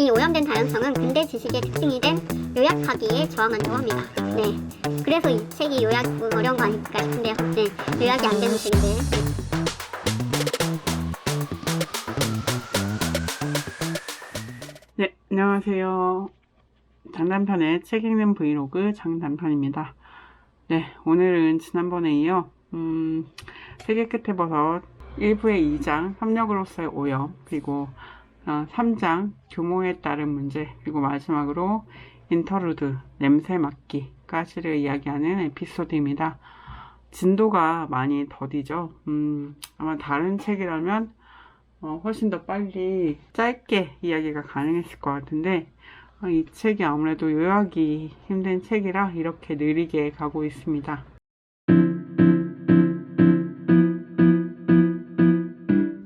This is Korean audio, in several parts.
이 오염된 다양성은 근대 지식의 특징이 된 요약하기에 저항한다고 합니다. 네, 그래서 이 책이 요약 어려운 거 아닐까 싶은데요. 네, 요약이 안 되는 책인데. 네, 안녕하세요. 장단편의 책 읽는 브이로그 장단편입니다. 네, 오늘은 지난번에 이어 세계 끝에 버섯 1부의 2장 협력으로서의 오염, 그리고 3장 규모에 따른 문제, 그리고 마지막으로 인터루드 냄새 맡기까지를 이야기하는 에피소드입니다. 진도가 많이 더디죠. 아마 다른 책이라면 훨씬 더 빨리 짧게 이야기가 가능했을 것 같은데 이 책이 아무래도 요약이 힘든 책이라 이렇게 느리게 가고 있습니다.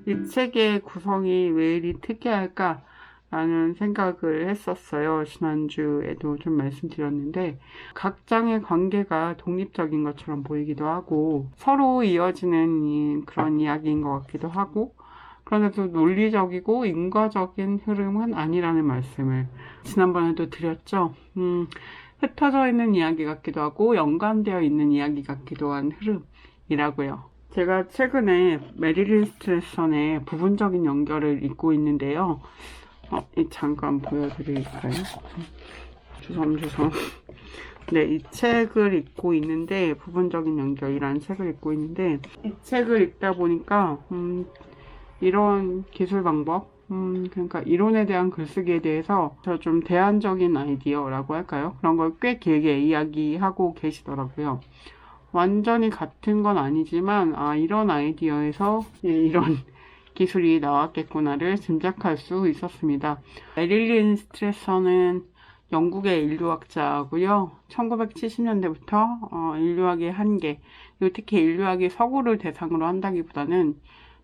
이 책의 구성이 왜 이리 특이할까 라는 생각을 했었어요. 지난주에도 좀 말씀드렸는데 각 장의 관계가 독립적인 것처럼 보이기도 하고 서로 이어지는 그런 이야기인 것 같기도 하고, 그런데도 논리적이고 인과적인 흐름은 아니라는 말씀을 지난번에도 드렸죠. 흩어져 있는 이야기 같기도 하고 연관되어 있는 이야기 같기도 한 흐름이라고요. 제가 최근에 메릴린 스트레선의 부분적인 연결을 읽고 있는데요. 잠깐 보여드릴까요? 주섬주섬. 네, 이 책을 읽고 있는데, 부분적인 연결이라는 책을 읽고 있는데, 이 책을 읽다 보니까 이런 기술 방법, 그러니까 이론에 대한 글쓰기에 대해서 좀 대안적인 아이디어라고 할까요? 그런 걸 꽤 길게 이야기하고 계시더라고요. 완전히 같은 건 아니지만 이런 아이디어에서 이런 기술이 나왔겠구나를 짐작할 수 있었습니다. 메릴린 스트레서는 영국의 인류학자고요. 1970년대부터 인류학의 한계, 그리고 특히 인류학이 서구를 대상으로 한다기보다는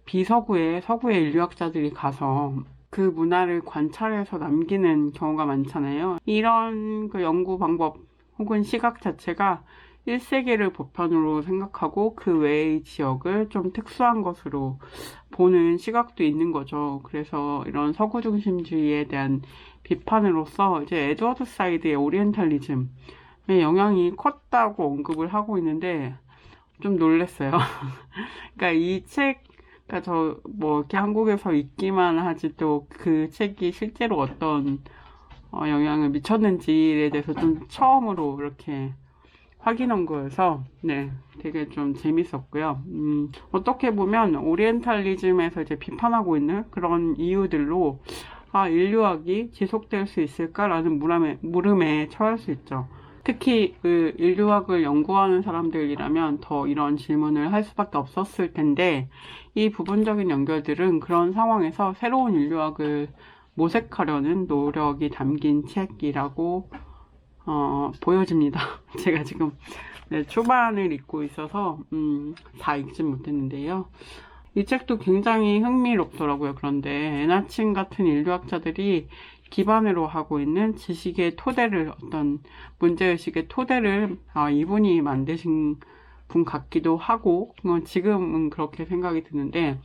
비서구의 서구의 인류학자들이 가서 그 문화를 관찰해서 남기는 경우가 많잖아요. 이런 그 연구 방법 혹은 시각 자체가 1세계를 보편으로 생각하고 그 외의 지역을 좀 특수한 것으로 보는 시각도 있는 거죠. 그래서 이런 서구 중심주의에 대한 비판으로서 이제 에드워드 사이드의 오리엔탈리즘의 영향이 컸다고 언급을 하고 있는데 좀 놀랐어요. 그러니까 이 책, 저 뭐 이렇게 한국에서 읽기만 하지 또 그 책이 실제로 어떤 영향을 미쳤는지에 대해서 좀 처음으로 이렇게 확인한 거여서 네, 되게 좀 재밌었고요. 어떻게 보면 오리엔탈리즘에서 이제 비판하고 있는 그런 이유들로 인류학이 지속될 수 있을까라는 물음에 처할 수 있죠. 특히 그 인류학을 연구하는 사람들이라면 더 이런 질문을 할 수밖에 없었을 텐데, 이 부분적인 연결들은 그런 상황에서 새로운 인류학을 모색하려는 노력이 담긴 책이라고 보여집니다. 제가 지금 초반을 읽고 있어서 다 읽진 못했는데요. 이 책도 굉장히 흥미롭더라고요. 그런데 에나친 같은 인류학자들이 기반으로 하고 있는 지식의 토대를, 어떤 문제의식의 토대를 이분이 만드신 분 같기도 하고, 지금은 그렇게 생각이 드는데,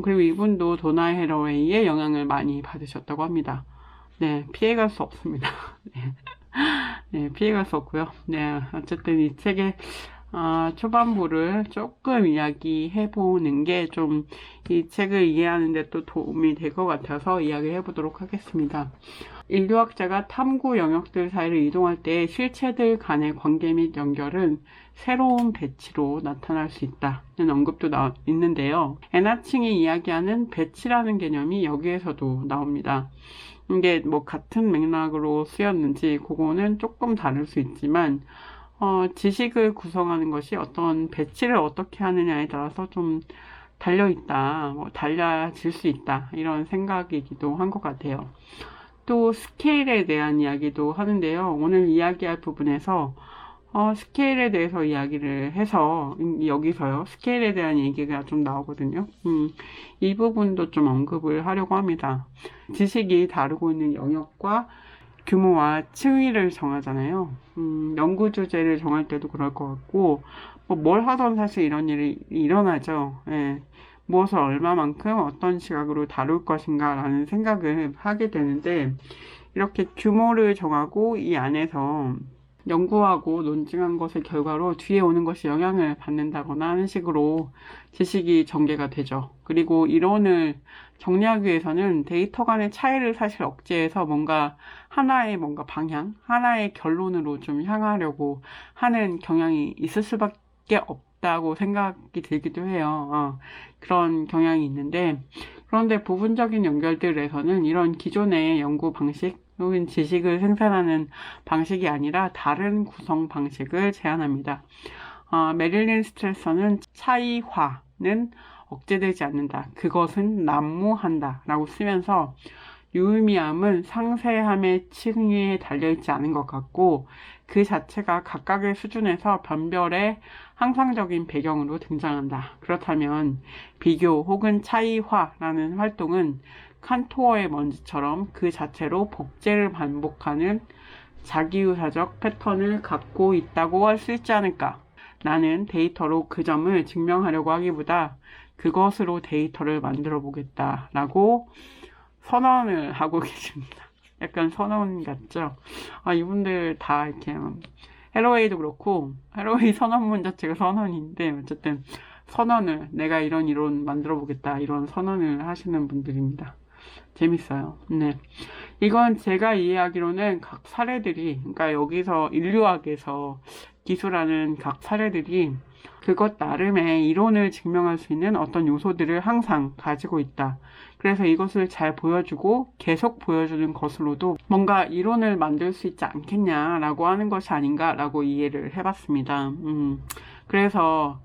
그리고 이분도 도나 해러웨이의 영향을 많이 받으셨다고 합니다. 네, 피해갈 수 없습니다. 네, 피해갈 수 없고요. 네, 어쨌든 이 책의 초반부를 조금 이야기해보는 게 좀 이 책을 이해하는데 또 도움이 될 것 같아서 이야기해보도록 하겠습니다. 인류학자가 탐구 영역들 사이를 이동할 때 실체들 간의 관계 및 연결은 새로운 배치로 나타날 수 있다는 언급도 있는데요. 에나칭이 이야기하는 배치라는 개념이 여기에서도 나옵니다. 이게 뭐 같은 맥락으로 쓰였는지 그거는 조금 다를 수 있지만 지식을 구성하는 것이 어떤 배치를 어떻게 하느냐에 따라서 좀 달려있다, 달라질 수 있다, 이런 생각이기도 한 것 같아요. 또 스케일에 대한 이야기도 하는데요. 오늘 이야기할 부분에서 스케일에 대해서 이야기를 해서 여기서요, 스케일에 대한 얘기가 좀 나오거든요. 이 부분도 좀 언급을 하려고 합니다. 지식이 다루고 있는 영역과 규모와 층위를 정하잖아요. 연구 주제를 정할 때도 그럴 것 같고, 뭘 하던 사실 이런 일이 일어나죠. 예. 무엇을 얼마만큼 어떤 시각으로 다룰 것인가 라는 생각을 하게 되는데, 이렇게 규모를 정하고 이 안에서 연구하고 논증한 것의 결과로 뒤에 오는 것이 영향을 받는다거나 하는 식으로 지식이 전개가 되죠. 그리고 이론을 정리하기 위해서는 데이터 간의 차이를 사실 억제해서 뭔가 하나의 뭔가 방향, 하나의 결론으로 좀 향하려고 하는 경향이 있을 수밖에 없다고 생각이 들기도 해요. 그런 경향이 있는데, 그런데 부분적인 연결들에서는 이런 기존의 연구 방식 혹은 지식을 생산하는 방식이 아니라 다른 구성 방식을 제안합니다. 메릴린 스트레서는 차이화는 억제되지 않는다. 그것은 난무한다. 라고 쓰면서 유의미함은 상세함의 층위에 달려있지 않은 것 같고 그 자체가 각각의 수준에서 변별의 항상적인 배경으로 등장한다. 그렇다면 비교 혹은 차이화라는 활동은 칸토어의 먼지처럼 그 자체로 복제를 반복하는 자기유사적 패턴을 갖고 있다고 할 수 있지 않을까? 나는 데이터로 그 점을 증명하려고 하기보다 그것으로 데이터를 만들어 보겠다라고 선언을 하고 계십니다. 약간 선언 같죠? 이분들 다 이렇게 헬로웨이도 그렇고 헬로웨이 선언문 자체가 선언인데 어쨌든 선언을 내가 이런 이론 만들어 보겠다 이런 선언을 하시는 분들입니다. 재밌어요. 네. 이건 제가 이해하기로는 각 사례들이, 그러니까 여기서 인류학에서 기술하는 각 사례들이 그것 나름의 이론을 증명할 수 있는 어떤 요소들을 항상 가지고 있다. 그래서 이것을 잘 보여주고 계속 보여주는 것으로도 뭔가 이론을 만들 수 있지 않겠냐라고 하는 것이 아닌가라고 이해를 해봤습니다. 그래서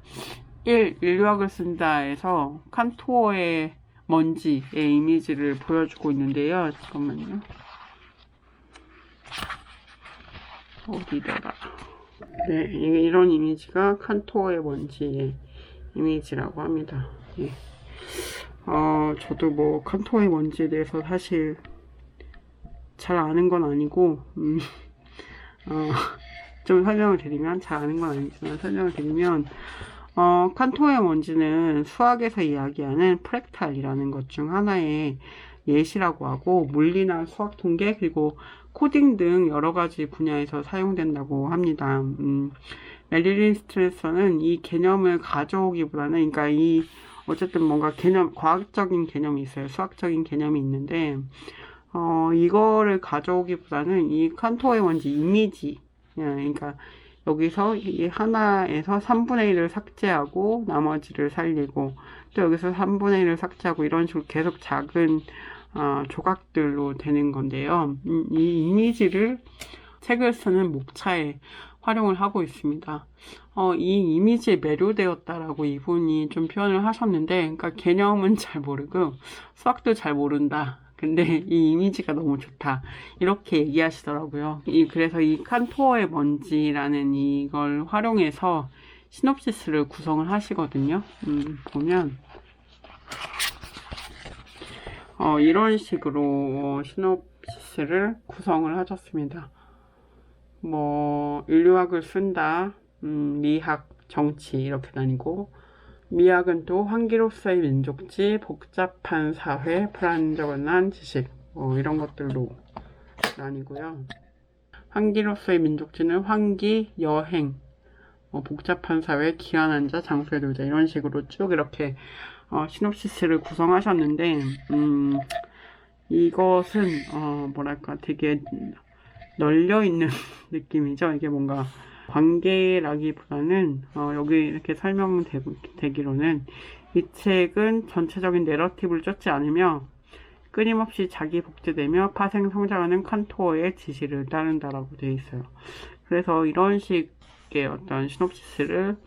인류학을 쓴다에서 칸토어의 먼지의 이미지를 보여주고 있는데요. 잠깐만요. 어디다가. 네, 이런 이미지가 칸토어의 먼지의 이미지라고 합니다. 예. 저도 뭐 칸토어의 먼지에 대해서 사실 잘 아는 건 아니고, 좀 설명을 드리면, 잘 아는 건 아니지만 설명을 드리면, 칸토어의 먼지는 수학에서 이야기하는 프랙탈이라는 것 중 하나의 예시라고 하고 물리나 수학 통계 그리고 코딩 등 여러 가지 분야에서 사용된다고 합니다. 메릴린 스트레서는 이 개념을 가져오기보다는 그러니까 어쨌든 뭔가 과학적인 개념이 있어요. 수학적인 개념이 있는데 이거를 가져오기보다는 이 칸토어의 먼지 이미지 그러니까 여기서 이 하나에서 3분의 1을 삭제하고 나머지를 살리고 또 여기서 3분의 1을 삭제하고 이런 식으로 계속 작은 조각들로 되는 건데요. 이 이미지를 책을 쓰는 목차에 활용을 하고 있습니다. 이 이미지에 매료되었다라고 이분이 좀 표현을 하셨는데 그러니까 개념은 잘 모르고 수학도 잘 모른다. 근데 이 이미지가 너무 좋다. 이렇게 얘기하시더라고요. 그래서 이 칸토어의 먼지라는 이걸 활용해서 시놉시스를 구성을 하시거든요. 보면 이런 식으로 시놉시스를 구성을 하셨습니다. 뭐 인류학을 쓴다, 미학, 정치 이렇게 나뉘고 미학은 또 환기로서의 민족지, 복잡한 사회, 불안정한 지식 이런 것들로 나뉘고요. 환기로서의 민족지는 환기, 여행, 복잡한 사회, 기한한 자, 장소의 놀자 이런 식으로 쭉 이렇게 시놉시스를 구성하셨는데 이것은 뭐랄까 되게 널려있는 느낌이죠. 이게 뭔가 관계라기보다는 여기 이렇게 설명되기로는 이 책은 전체적인 내러티브를 쫓지 않으며 끊임없이 자기 복제되며 파생 성장하는 칸토어의 지시를 따른다라고 되어 있어요. 그래서 이런 식의 어떤 시놉시스를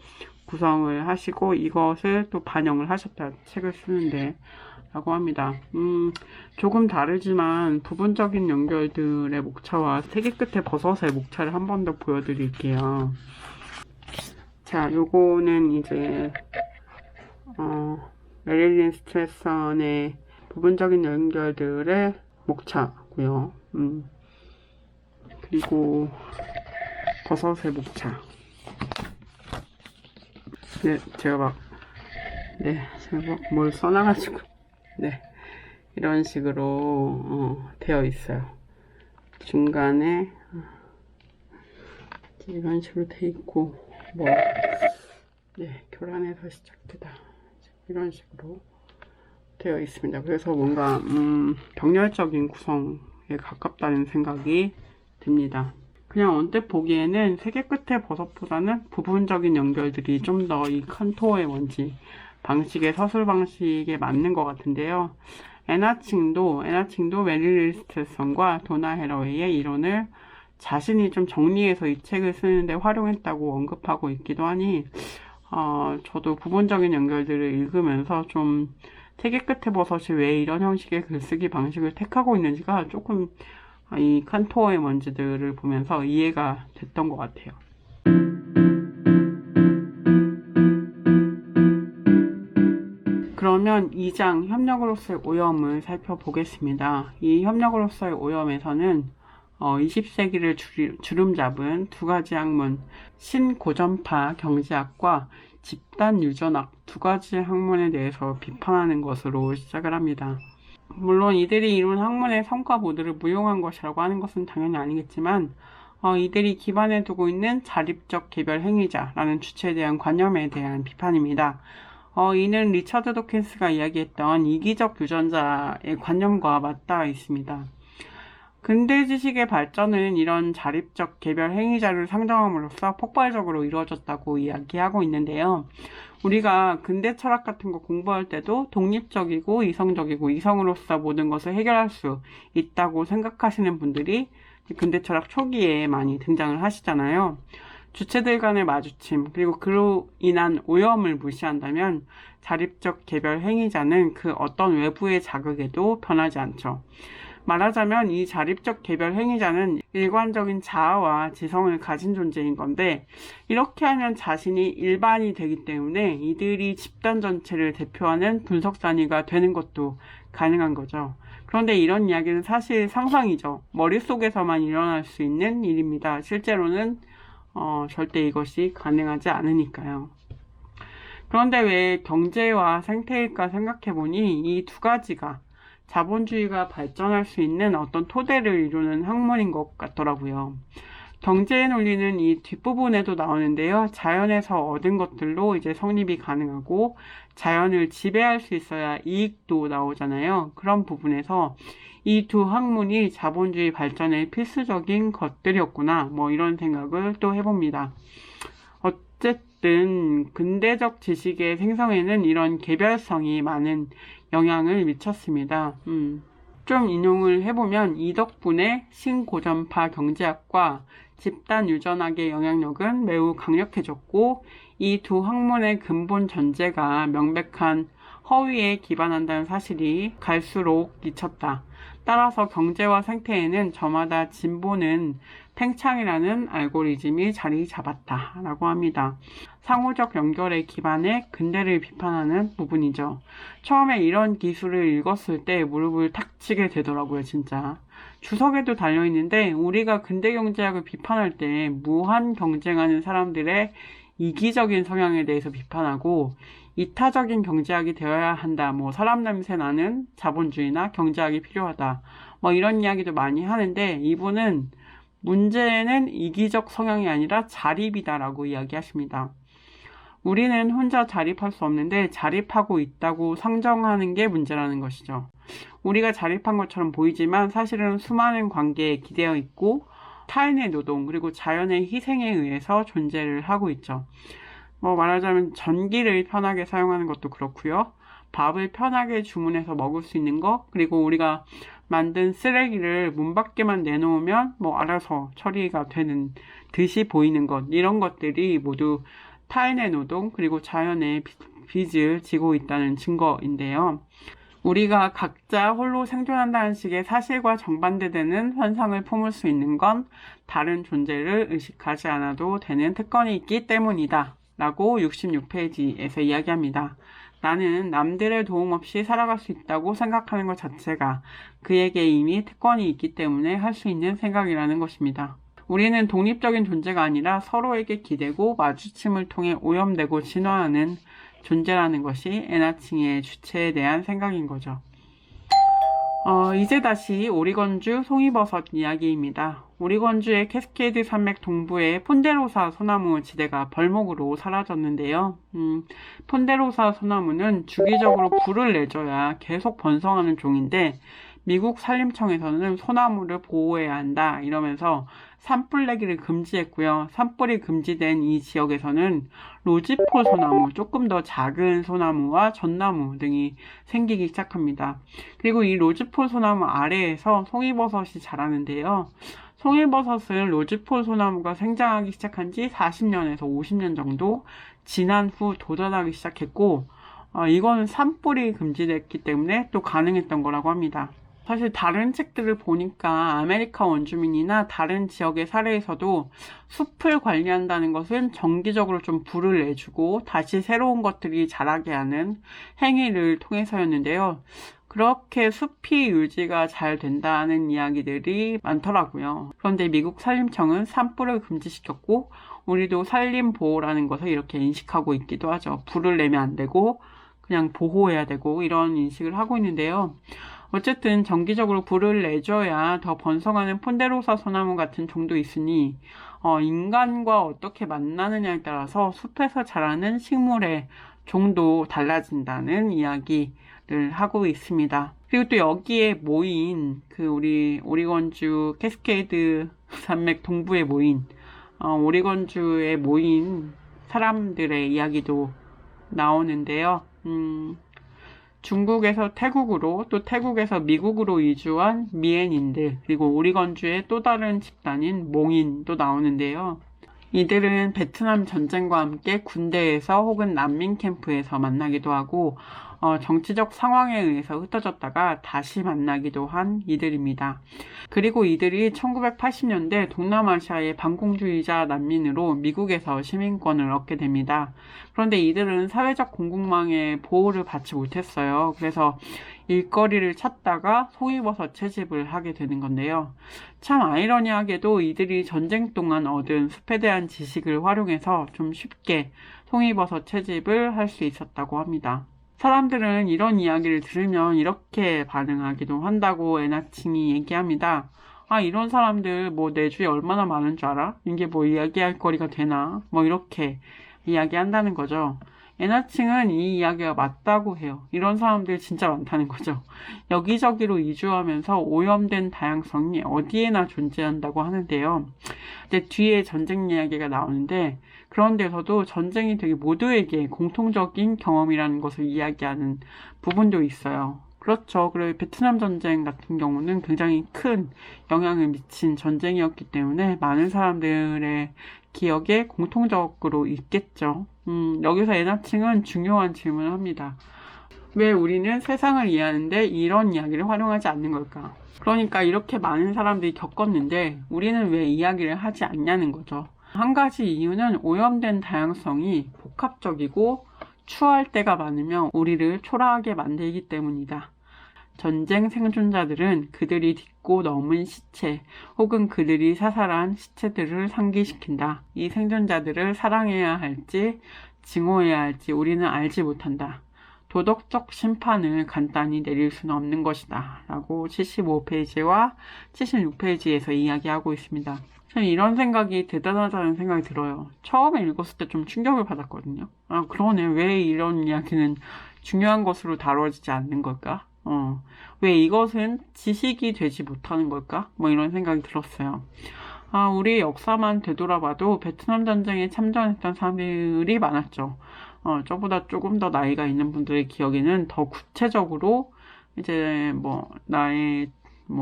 구성을 하시고 이것을 또 반영을 하셨다 책을 쓰는데 라고 합니다. 조금 다르지만 부분적인 연결들의 목차와 세계 끝에 버섯의 목차를 한 번 더 보여드릴게요. 자, 요거는 이제 메릴린 스트레선의 부분적인 연결들의 목차고요. 그리고 버섯의 목차. 네, 제가 막 뭘 써놔가지고 네, 이런 식으로 되어 있어요. 중간에 이런 식으로 돼 있고, 교란에서 시작되다. 이런 식으로 되어 있습니다. 그래서 뭔가 병렬적인 구성에 가깝다는 생각이 듭니다. 그냥 언뜻 보기에는 세개 끝의 버섯보다는 부분적인 연결들이 좀 더 이 칸토어의 원지 방식의 서술 방식에 맞는 것 같은데요. 에나칭도 메릴 스트레슨과 도나 해러웨이의 이론을 자신이 좀 정리해서 이 책을 쓰는데 활용했다고 언급하고 있기도 하니 저도 부분적인 연결들을 읽으면서 좀 세계 끝의 버섯이 왜 이런 형식의 글쓰기 방식을 택하고 있는지가 조금 이 칸토어의 먼지들을 보면서 이해가 됐던 것 같아요. 그러면 2장 협력으로서의 오염을 살펴보겠습니다. 이 협력으로서의 오염에서는 20세기를 주름잡은 두 가지 학문, 신고전파 경제학과 집단 유전학 두 가지 학문에 대해서 비판하는 것으로 시작을 합니다. 물론 이들이 이룬 학문의 성과 모두를 무용한 것이라고 하는 것은 당연히 아니겠지만 이들이 기반에 두고 있는 자립적 개별 행위자라는 주체에 대한 관념에 대한 비판입니다. 이는 리처드 도킨스가 이야기했던 이기적 유전자의 관념과 맞닿아 있습니다. 근대 지식의 발전은 이런 자립적 개별 행위자를 상정함으로써 폭발적으로 이루어졌다고 이야기하고 있는데요. 우리가 근대 철학 같은 거 공부할 때도 독립적이고 이성적이고 이성으로서 모든 것을 해결할 수 있다고 생각하시는 분들이 근대 철학 초기에 많이 등장을 하시잖아요. 주체들 간의 마주침, 그리고 그로 인한 오염을 무시한다면 자립적 개별 행위자는 그 어떤 외부의 자극에도 변하지 않죠. 말하자면 이 자립적 개별 행위자는 일관적인 자아와 지성을 가진 존재인 건데, 이렇게 하면 자신이 일반이 되기 때문에 이들이 집단 전체를 대표하는 분석 단위가 되는 것도 가능한 거죠. 그런데 이런 이야기는 사실 상상이죠. 머릿속에서만 일어날 수 있는 일입니다. 실제로는 절대 이것이 가능하지 않으니까요. 그런데 왜 경제와 생태일까 생각해보니 이 두 가지가 자본주의가 발전할 수 있는 어떤 토대를 이루는 학문인 것 같더라고요. 경제의 논리는 이 뒷부분에도 나오는데요. 자연에서 얻은 것들로 이제 성립이 가능하고 자연을 지배할 수 있어야 이익도 나오잖아요. 그런 부분에서 이 두 학문이 자본주의 발전의 필수적인 것들이었구나, 이런 생각을 또 해봅니다. 어쨌든 근대적 지식의 생성에는 이런 개별성이 많은 영향을 미쳤습니다. 좀 인용을 해보면 이 덕분에 신고전파 경제학과 집단 유전학의 영향력은 매우 강력해졌고, 이 두 학문의 근본 전제가 명백한 허위에 기반한다는 사실이 갈수록 미쳤다. 따라서 경제와 생태에는 저마다 진보는 팽창이라는 알고리즘이 자리 잡았다 라고 합니다. 상호적 연결에 기반해 근대를 비판하는 부분이죠. 처음에 이런 기술을 읽었을 때 무릎을 탁 치게 되더라고요, 진짜. 주석에도 달려있는데 우리가 근대 경제학을 비판할 때 무한 경쟁하는 사람들의 이기적인 성향에 대해서 비판하고, 이타적인 경제학이 되어야 한다, 사람 냄새 나는 자본주의나 경제학이 필요하다, 이런 이야기도 많이 하는데, 이분은 문제는 이기적 성향이 아니라 자립이다라고 이야기하십니다. 우리는 혼자 자립할 수 없는데 자립하고 있다고 상정하는 게 문제라는 것이죠. 우리가 자립한 것처럼 보이지만 사실은 수많은 관계에 기대어 있고 타인의 노동 그리고 자연의 희생에 의해서 존재를 하고 있죠. 말하자면 전기를 편하게 사용하는 것도 그렇고요. 밥을 편하게 주문해서 먹을 수 있는 것, 그리고 우리가 만든 쓰레기를 문 밖에만 내놓으면 알아서 처리가 되는 듯이 보이는 것, 이런 것들이 모두 타인의 노동 그리고 자연의 빚을 지고 있다는 증거인데요. 우리가 각자 홀로 생존한다는 식의 사실과 정반대되는 현상을 품을 수 있는 건 다른 존재를 의식하지 않아도 되는 특권이 있기 때문이다 라고 66페이지에서 이야기합니다. 나는 남들의 도움 없이 살아갈 수 있다고 생각하는 것 자체가 그에게 이미 특권이 있기 때문에 할 수 있는 생각이라는 것입니다. 우리는 독립적인 존재가 아니라 서로에게 기대고 마주침을 통해 오염되고 진화하는 존재라는 것이 에나칭의 주체에 대한 생각인 거죠. 이제 다시 오리건주 송이버섯 이야기입니다. 오리건주의 캐스케이드 산맥 동부의 폰데로사 소나무 지대가 벌목으로 사라졌는데요. 폰데로사 소나무는 주기적으로 불을 내줘야 계속 번성하는 종인데 미국 산림청에서는 소나무를 보호해야 한다 이러면서 산불 내기를 금지했고요. 산불이 금지된 이 지역에서는 로지폴 소나무, 조금 더 작은 소나무와 전나무 등이 생기기 시작합니다. 그리고 이 로지폴 소나무 아래에서 송이버섯이 자라는데요. 송이버섯은 로지폴 소나무가 생장하기 시작한 지 40년에서 50년 정도 지난 후 도전하기 시작했고, 이거는 산불이 금지됐기 때문에 또 가능했던 거라고 합니다. 사실 다른 책들을 보니까 아메리카 원주민이나 다른 지역의 사례에서도 숲을 관리한다는 것은 정기적으로 좀 불을 내주고 다시 새로운 것들이 자라게 하는 행위를 통해서였는데요. 그렇게 숲이 유지가 잘 된다는 이야기들이 많더라고요. 그런데 미국 산림청은 산불을 금지시켰고 우리도 산림보호라는 것을 이렇게 인식하고 있기도 하죠. 불을 내면 안 되고 그냥 보호해야 되고 이런 인식을 하고 있는데요. 어쨌든 정기적으로 불을 내줘야 더 번성하는 폰데로사 소나무 같은 종도 있으니 인간과 어떻게 만나느냐에 따라서 숲에서 자라는 식물의 종도 달라진다는 이야기를 하고 있습니다. 그리고 또 여기에 모인 우리 오리건주 캐스케이드 산맥 동부에 모인 오리건주에 모인 사람들의 이야기도 나오는데요. 중국에서 태국으로 또 태국에서 미국으로 이주한 미엔인들 그리고 오리건주의 또 다른 집단인 몽인도 나오는데요. 이들은 베트남 전쟁과 함께 군대에서 혹은 난민 캠프에서 만나기도 하고 정치적 상황에 의해서 흩어졌다가 다시 만나기도 한 이들입니다. 그리고 이들이 1980년대 동남아시아의 반공주의자 난민으로 미국에서 시민권을 얻게 됩니다. 그런데 이들은 사회적 공급망의 보호를 받지 못했어요. 그래서 일거리를 찾다가 송이버섯 채집을 하게 되는 건데요. 참 아이러니하게도 이들이 전쟁 동안 얻은 숲에 대한 지식을 활용해서 좀 쉽게 송이버섯 채집을 할 수 있었다고 합니다. 사람들은 이런 이야기를 들으면 이렇게 반응하기도 한다고 에나칭이 얘기합니다. 이런 사람들 내 주위에 얼마나 많은 줄 알아? 이게 이야기할 거리가 되나? 이렇게 이야기한다는 거죠. 에나칭은 이 이야기가 맞다고 해요. 이런 사람들 진짜 많다는 거죠. 여기저기로 이주하면서 오염된 다양성이 어디에나 존재한다고 하는데요. 근데 뒤에 전쟁 이야기가 나오는데 그런 데서도 전쟁이 되게 모두에게 공통적인 경험이라는 것을 이야기하는 부분도 있어요. 그렇죠. 그리고 베트남 전쟁 같은 경우는 굉장히 큰 영향을 미친 전쟁이었기 때문에 많은 사람들의 기억에 공통적으로 있겠죠. 여기서 에나칭은 중요한 질문을 합니다. 왜 우리는 세상을 이해하는데 이런 이야기를 활용하지 않는 걸까? 그러니까 이렇게 많은 사람들이 겪었는데 우리는 왜 이야기를 하지 않냐는 거죠. 한 가지 이유는 오염된 다양성이 복합적이고 추할 때가 많으면 우리를 초라하게 만들기 때문이다. 전쟁 생존자들은 그들이 딛고 넘은 시체 혹은 그들이 사살한 시체들을 상기시킨다. 이 생존자들을 사랑해야 할지 증오해야 할지 우리는 알지 못한다. 도덕적 심판을 간단히 내릴 수는 없는 것이다. 라고 75페이지와 76페이지에서 이야기하고 있습니다. 저는 이런 생각이 대단하다는 생각이 들어요. 처음에 읽었을 때 좀 충격을 받았거든요. 그러네. 왜 이런 이야기는 중요한 것으로 다뤄지지 않는 걸까? 왜 이것은 지식이 되지 못하는 걸까? 이런 생각이 들었어요. 우리의 역사만 되돌아봐도 베트남 전쟁에 참전했던 사람들이 많았죠. 저보다 조금 더 나이가 있는 분들의 기억에는 더 구체적으로 이제 나의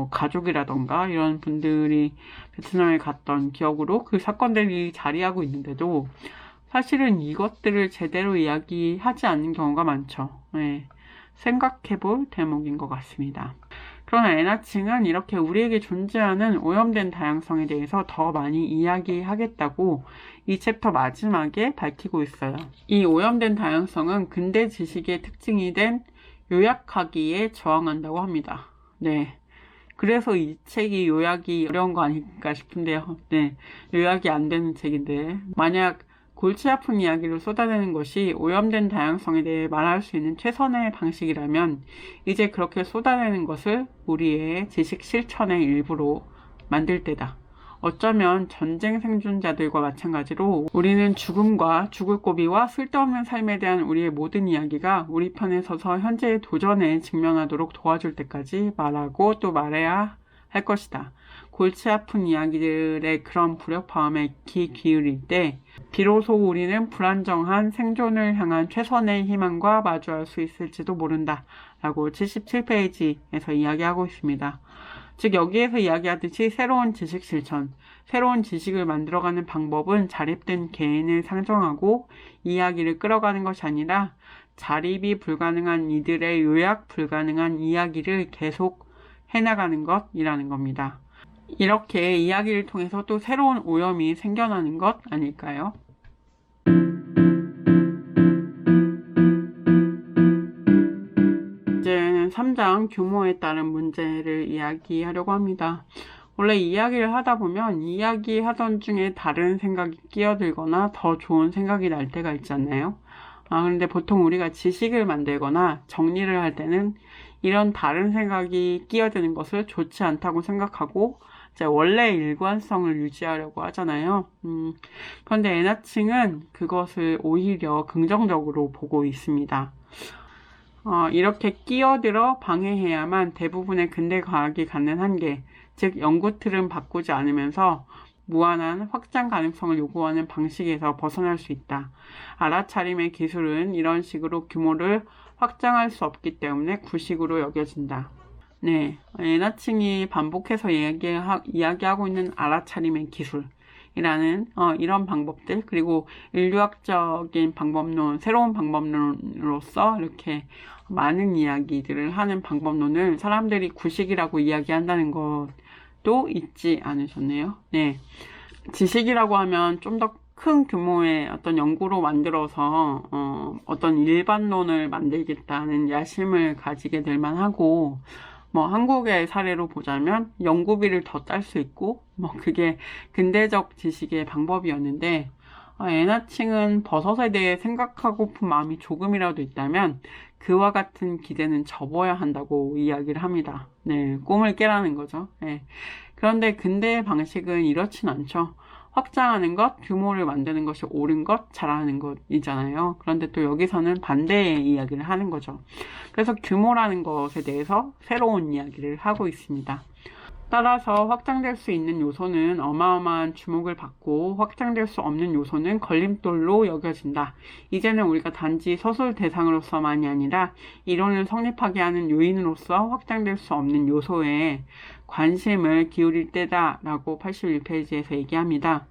가족이라던가 이런 분들이 베트남에 갔던 기억으로 그 사건들이 자리하고 있는데도 사실은 이것들을 제대로 이야기하지 않는 경우가 많죠. 네. 생각해볼 대목인 것 같습니다. 그러나 에나칭은 이렇게 우리에게 존재하는 오염된 다양성에 대해서 더 많이 이야기하겠다고 이 챕터 마지막에 밝히고 있어요. 이 오염된 다양성은 근대 지식의 특징이 된 요약하기에 저항한다고 합니다. 네. 그래서 이 책이 요약이 어려운 거 아닐까 싶은데요. 네. 요약이 안 되는 책인데 만약 골치 아픈 이야기를 쏟아내는 것이 오염된 다양성에 대해 말할 수 있는 최선의 방식이라면 이제 그렇게 쏟아내는 것을 우리의 지식 실천의 일부로 만들 때다. 어쩌면 전쟁 생존자들과 마찬가지로 우리는 죽음과 죽을 고비와 쓸데없는 삶에 대한 우리의 모든 이야기가 우리 편에 서서 현재의 도전에 직면하도록 도와줄 때까지 말하고 또 말해야 할 것이다. 골치 아픈 이야기들의 그런 불협화음에 귀 기울일 때 비로소 우리는 불안정한 생존을 향한 최선의 희망과 마주할 수 있을지도 모른다 라고 77페이지에서 이야기하고 있습니다. 즉 여기에서 이야기하듯이 새로운 지식 실천, 새로운 지식을 만들어가는 방법은 자립된 개인을 상정하고 이야기를 끌어가는 것이 아니라 자립이 불가능한 이들의 요약 불가능한 이야기를 계속 해나가는 것이라는 겁니다. 이렇게 이야기를 통해서 또 새로운 오염이 생겨나는 것 아닐까요? 이제는 3장 규모에 따른 문제를 이야기하려고 합니다. 원래 이야기를 하다 보면 이야기하던 중에 다른 생각이 끼어들거나 더 좋은 생각이 날 때가 있잖아요. 그런데 보통 우리가 지식을 만들거나 정리를 할 때는 이런 다른 생각이 끼어드는 것을 좋지 않다고 생각하고 원래의 일관성을 유지하려고 하잖아요. 그런데 에나칭은 그것을 오히려 긍정적으로 보고 있습니다. 이렇게 끼어들어 방해해야만 대부분의 근대 과학이 갖는 한계, 즉 연구 틀은 바꾸지 않으면서 무한한 확장 가능성을 요구하는 방식에서 벗어날 수 있다. 알아차림의 기술은 이런 식으로 규모를 확장할 수 없기 때문에 구식으로 여겨진다. 네, 에나칭이 반복해서 이야기하고 있는 알아차림의 기술이라는 이런 방법들, 그리고 인류학적인 방법론, 새로운 방법론으로서 이렇게 많은 이야기들을 하는 방법론을 사람들이 구식이라고 이야기한다는 것도 잊지 않으셨네요. 네, 지식이라고 하면 좀 더 큰 규모의 어떤 연구로 만들어서 어떤 일반론을 만들겠다는 야심을 가지게 될 만하고, 한국의 사례로 보자면 연구비를 더 딸 수 있고 그게 근대적 지식의 방법이었는데, 에나칭은 버섯에 대해 생각하고픈 마음이 조금이라도 있다면 그와 같은 기대는 접어야 한다고 이야기를 합니다. 네, 꿈을 깨라는 거죠. 네. 그런데 근대의 방식은 이렇진 않죠. 확장하는 것, 규모를 만드는 것이 옳은 것, 잘하는 것이잖아요. 그런데 또 여기서는 반대의 이야기를 하는 거죠. 그래서 규모라는 것에 대해서 새로운 이야기를 하고 있습니다. 따라서 확장될 수 있는 요소는 어마어마한 주목을 받고 확장될 수 없는 요소는 걸림돌로 여겨진다. 이제는 우리가 단지 서술 대상으로서만이 아니라 이론을 성립하게 하는 요인으로서 확장될 수 없는 요소에 관심을 기울일 때다라고 81페이지에서 얘기합니다.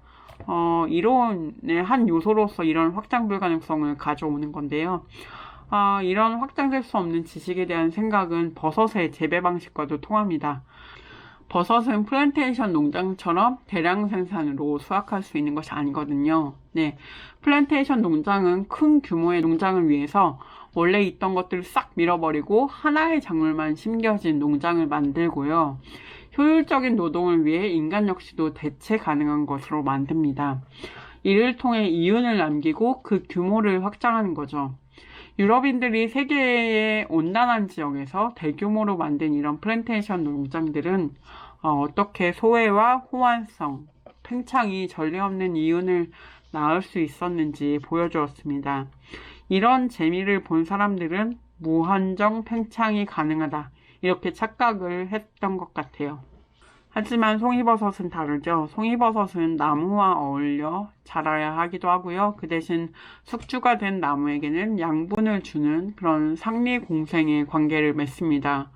이론의 한 요소로서 이런 확장 불가능성을 가져오는 건데요. 이런 확장될 수 없는 지식에 대한 생각은 버섯의 재배 방식과도 통합니다. 버섯은 플랜테이션 농장처럼 대량 생산으로 수확할 수 있는 것이 아니거든요. 네, 플랜테이션 농장은 큰 규모의 농장을 위해서 원래 있던 것들을 싹 밀어버리고 하나의 작물만 심겨진 농장을 만들고요. 효율적인 노동을 위해 인간 역시도 대체 가능한 것으로 만듭니다. 이를 통해 이윤을 남기고 그 규모를 확장하는 거죠. 유럽인들이 세계의 온난한 지역에서 대규모로 만든 이런 플랜테이션 농장들은 어떻게 소외와 호환성, 팽창이 전례 없는 이윤을 낳을 수 있었는지 보여주었습니다. 이런 재미를 본 사람들은 무한정 팽창이 가능하다, 이렇게 착각을 했던 것 같아요. 하지만 송이버섯은 다르죠. 송이버섯은 나무와 어울려 자라야 하기도 하고요. 그 대신 숙주가 된 나무에게는 양분을 주는 그런 상리공생의 관계를 맺습니다.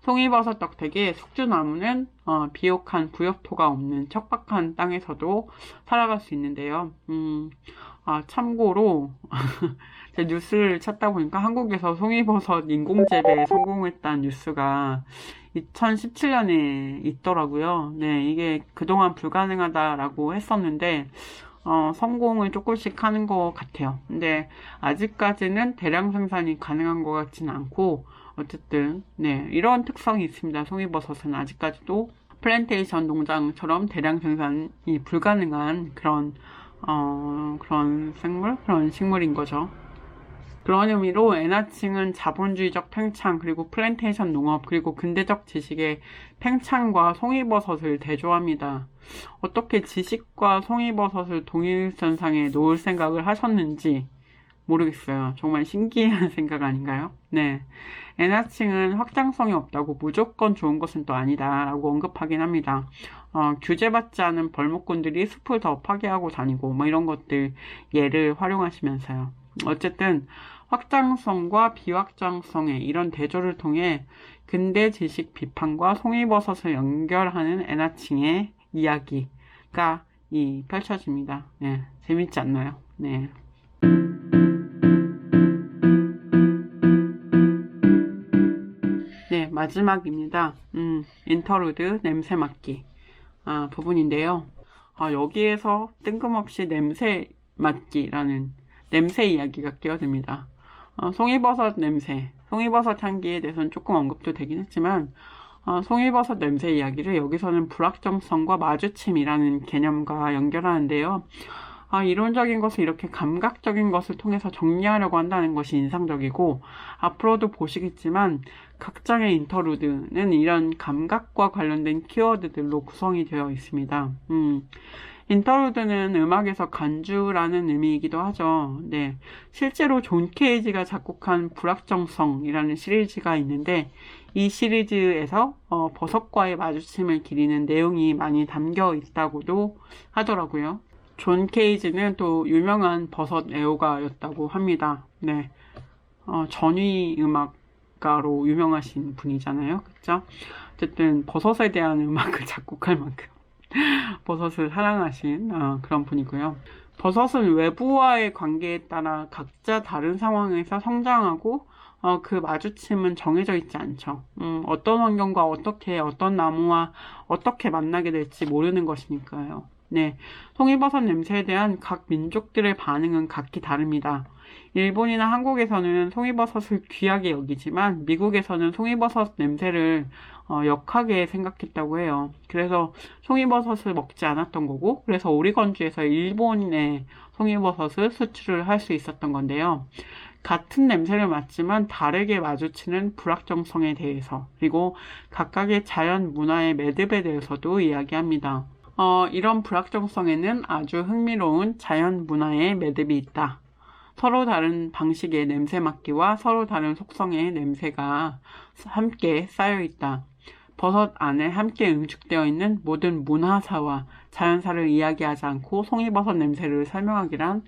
송이버섯 덕택에 숙주나무는 비옥한 부엽토가 없는 척박한 땅에서도 살아갈 수 있는데요. 참고로 제 뉴스를 찾다 보니까 한국에서 송이버섯 인공재배에 성공했다는 뉴스가 2017년에 있더라고요. 네, 이게 그동안 불가능하다라고 했었는데 성공을 조금씩 하는 것 같아요. 근데 아직까지는 대량 생산이 가능한 것 같지는 않고, 어쨌든 네, 이런 특성이 있습니다. 송이버섯은 아직까지도 플랜테이션 농장처럼 대량 생산이 불가능한 그런 그런 생물, 그런 식물인 거죠. 그런 의미로 엔화층은 자본주의적 팽창, 그리고 플랜테이션 농업, 그리고 근대적 지식의 팽창과 송이버섯을 대조합니다. 어떻게 지식과 송이버섯을 동일선상에 놓을 생각을 하셨는지 모르겠어요. 정말 신기한 생각 아닌가요? 네. 엔화층은 확장성이 없다고 무조건 좋은 것은 또 아니다 라고 언급하긴 합니다. 규제받지 않은 벌목꾼들이 숲을 더 파괴하고 다니고 뭐 이런 것들 예를 활용하시면서요. 어쨌든 확장성과 비확장성의 이런 대조를 통해 근대 지식 비판과 송이버섯을 연결하는 엔화층의 이야기가 펼쳐집니다. 네, 재밌지 않나요? 네. 네, 마지막입니다. 인터루드 냄새 맡기 부분인데요. 여기에서 뜬금없이 냄새 맡기라는 냄새 이야기가 끼어듭니다. 송이버섯 냄새, 송이버섯 향기에 대해서는 조금 언급도 되긴 했지만 송이버섯 냄새 이야기를 여기서는 불확정성과 마주침이라는 개념과 연결하는데요. 이론적인 것을 이렇게 감각적인 것을 통해서 정리하려고 한다는 것이 인상적이고, 앞으로도 보시겠지만 각 장의 인터루드는 이런 감각과 관련된 키워드들로 구성이 되어 있습니다. 인터루드는 음악에서 간주라는 의미이기도 하죠. 네, 실제로 존 케이지가 작곡한 불확정성이라는 시리즈가 있는데, 이 시리즈에서 버섯과의 마주침을 기리는 내용이 많이 담겨 있다고도 하더라고요. 존 케이지는 또 유명한 버섯 애호가였다고 합니다. 네, 전위 음악가로 유명하신 분이잖아요. 그쵸? 어쨌든 버섯에 대한 음악을 작곡할 만큼 버섯을 사랑하신 그런 분이고요. 버섯은 외부와의 관계에 따라 각자 다른 상황에서 성장하고 그 마주침은 정해져 있지 않죠. 어떤 환경과 어떤 나무와 어떻게 만나게 될지 모르는 것이니까요. 네, 송이버섯 냄새에 대한 각 민족들의 반응은 각기 다릅니다. 일본이나 한국에서는 송이버섯을 귀하게 여기지만 미국에서는 송이버섯 냄새를 역하게 생각했다고 해요. 그래서 송이버섯을 먹지 않았던 거고, 그래서 오리건주에서 일본에 송이버섯을 수출을 할 수 있었던 건데요. 같은 냄새를 맡지만 다르게 마주치는 불확정성에 대해서, 그리고 각각의 자연 문화의 매듭에 대해서도 이야기합니다. 이런 불확정성에는 아주 흥미로운 자연 문화의 매듭이 있다. 서로 다른 방식의 냄새 맡기와 서로 다른 속성의 냄새가 함께 쌓여 있다. 버섯 안에 함께 응축되어 있는 모든 문화사와 자연사를 이야기하지 않고 송이버섯 냄새를 설명하기란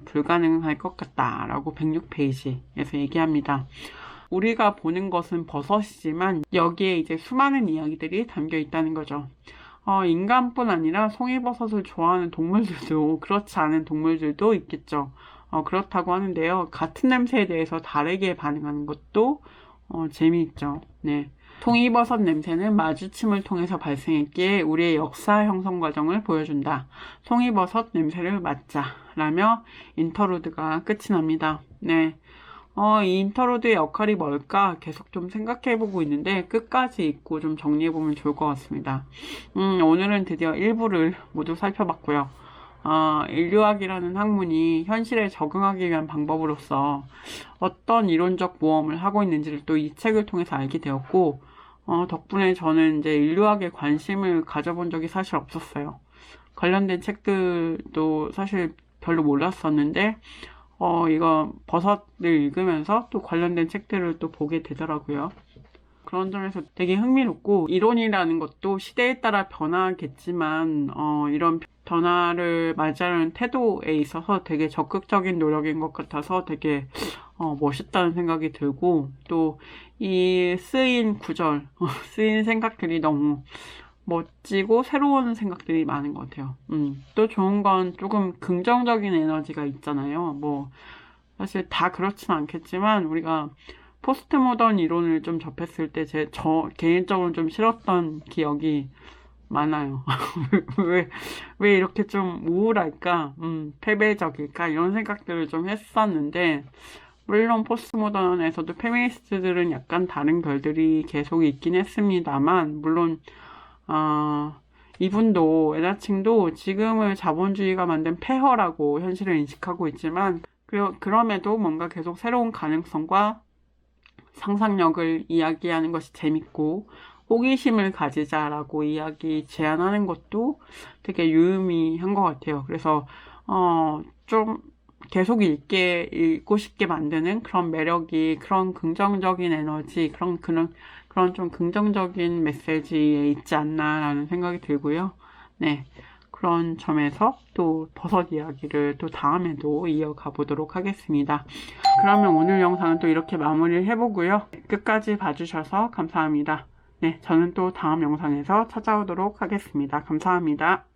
불가능할 것 같다 라고 106페이지에서 얘기합니다. 우리가 보는 것은 버섯이지만 여기에 이제 수많은 이야기들이 담겨 있다는 거죠. 인간뿐 아니라 송이버섯을 좋아하는 동물들도 그렇지 않은 동물들도 있겠죠. 그렇다고 하는데요. 같은 냄새에 대해서 다르게 반응하는 것도 재미있죠. 네. 송이버섯 냄새는 마주침을 통해서 발생했기에 우리의 역사 형성 과정을 보여준다. 송이버섯 냄새를 맡자 라며 인터루드가 끝이 납니다. 네. 이 인터루드의 역할이 뭘까 계속 좀 생각해보고 있는데 끝까지 읽고 좀 정리해보면 좋을 것 같습니다. 오늘은 드디어 1부를 모두 살펴봤고요. 인류학이라는 학문이 현실에 적응하기 위한 방법으로서 어떤 이론적 모험을 하고 있는지를 또 이 책을 통해서 알게 되었고, 덕분에 저는 이제 인류학에 관심을 가져본 적이 사실 없었어요. 관련된 책들도 사실 별로 몰랐었는데, 이거 버섯을 읽으면서 또 관련된 책들을 또 보게 되더라고요. 그런 점에서 되게 흥미롭고, 이론이라는 것도 시대에 따라 변하겠지만 이런 변화를 맞이하는 태도에 있어서 되게 적극적인 노력인 것 같아서 되게 멋있다는 생각이 들고, 또 이 쓰인 구절, 쓰인 생각들이 너무 멋지고 새로운 생각들이 많은 것 같아요. 또 좋은 건 조금 긍정적인 에너지가 있잖아요. 뭐 사실 다 그렇진 않겠지만 우리가 포스트 모던 이론을 좀 접했을 때 저 개인적으로 좀 싫었던 기억이 많아요. 왜 이렇게 좀 우울할까? 패배적일까? 이런 생각들을 좀 했었는데, 물론 포스트 모던에서도 페미니스트들은 약간 다른 결들이 계속 있긴 했습니다만, 물론 이분도 애자칭도 지금의 자본주의가 만든 폐허라고 현실을 인식하고 있지만 그럼에도 뭔가 계속 새로운 가능성과 상상력을 이야기하는 것이 재밌고 호기심을 가지자라고 제안하는 것도 되게 유의미한 것 같아요. 그래서 좀 계속 읽고 싶게 만드는 그런 매력이, 그런 긍정적인 에너지, 그런 좀 긍정적인 메시지에 있지 않나라는 생각이 들고요. 네. 그런 점에서 또 버섯 이야기를 또 다음에도 이어가 보도록 하겠습니다. 그러면 오늘 영상은 또 이렇게 마무리를 해보고요. 끝까지 봐주셔서 감사합니다. 네, 저는 또 다음 영상에서 찾아오도록 하겠습니다. 감사합니다.